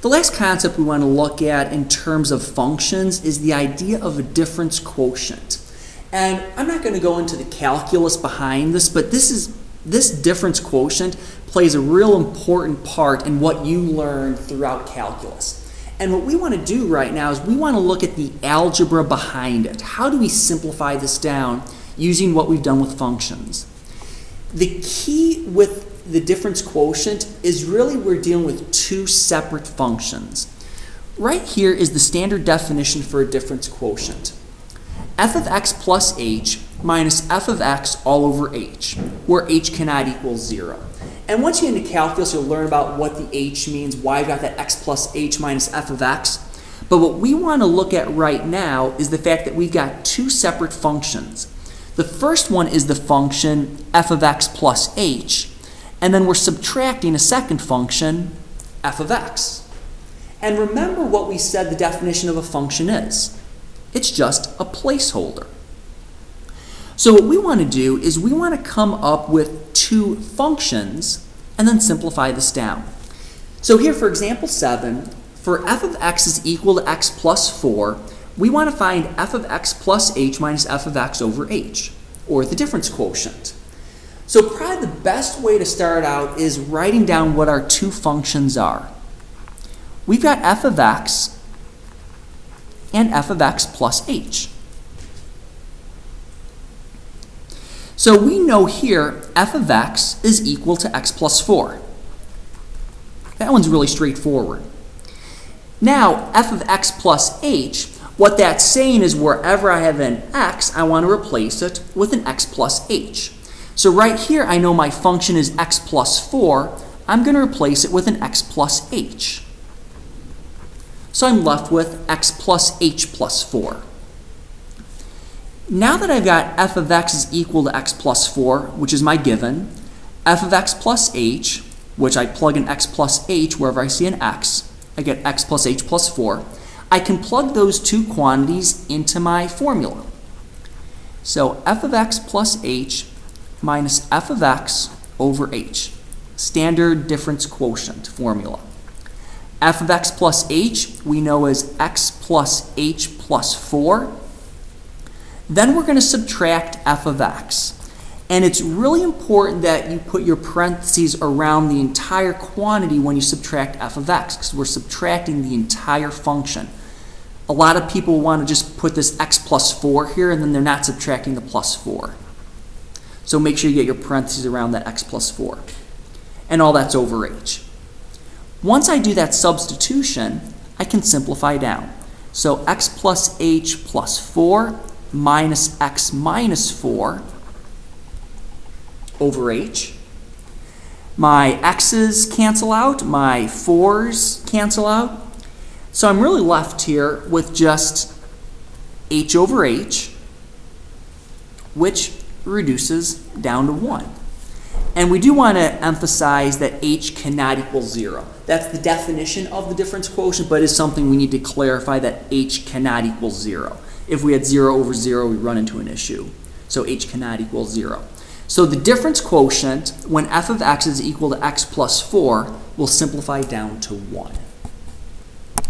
The last concept we want to look at in terms of functions is the idea of a difference quotient. And I'm not going to go into the calculus behind this, but this difference quotient plays a real important part in what you learn throughout calculus. And what we want to do right now is we want to look at the algebra behind it. How do we simplify this down using what we've done with functions? The key with the difference quotient is really we're dealing with two separate functions. Right here is the standard definition for a difference quotient. F of x plus h minus f of x all over h, where h cannot equal 0. And once you get into calculus, you'll learn about what the h means, why I've got that x plus h minus f of x. But what we want to look at right now is the fact that we've got two separate functions. The first one is the function f of x plus h, and then we're subtracting a second function, f of x. And remember what we said the definition of a function is. It's just a placeholder. So what we want to do is we want to come up with two functions and then simplify this down. So here for example 7, for f of x is equal to x plus 4, we want to find f of x plus h minus f of x over h, or the difference quotient. So probably the best way to start out is writing down what our two functions are. We've got f of x and f of x plus h. So we know here f of x is equal to x plus 4. That one's really straightforward. Now f of x plus h, what that's saying is wherever I have an x, I want to replace it with an x plus h. So right here I know my function is x plus 4. I'm going to replace it with an x plus h. So I'm left with x plus h plus 4. Now that I've got f of x is equal to x plus 4, which is my given, f of x plus h, which I plug in x plus h wherever I see an x, I get x plus h plus 4. I can plug those two quantities into my formula. So f of x plus h minus f of x over h, standard difference quotient formula. F of x plus h we know is x plus h plus 4. Then we're going to subtract f of x. And it's really important that you put your parentheses around the entire quantity when you subtract f of x, because we're subtracting the entire function. A lot of people want to just put this x plus 4 here, and then they're not subtracting the plus 4. So make sure you get your parentheses around that x plus 4. And all that's over h. Once I do that substitution, I can simplify down. So x plus h plus 4 minus x minus 4 over h. My x's cancel out, my 4's cancel out. So I'm really left here with just h over h, which reduces down to 1. And we do want to emphasize that h cannot equal 0. That's the definition of the difference quotient, but it's something we need to clarify that h cannot equal 0. If we had 0 over 0, we run into an issue. So h cannot equal 0. So the difference quotient, when f of x is equal to x plus 4, will simplify down to 1.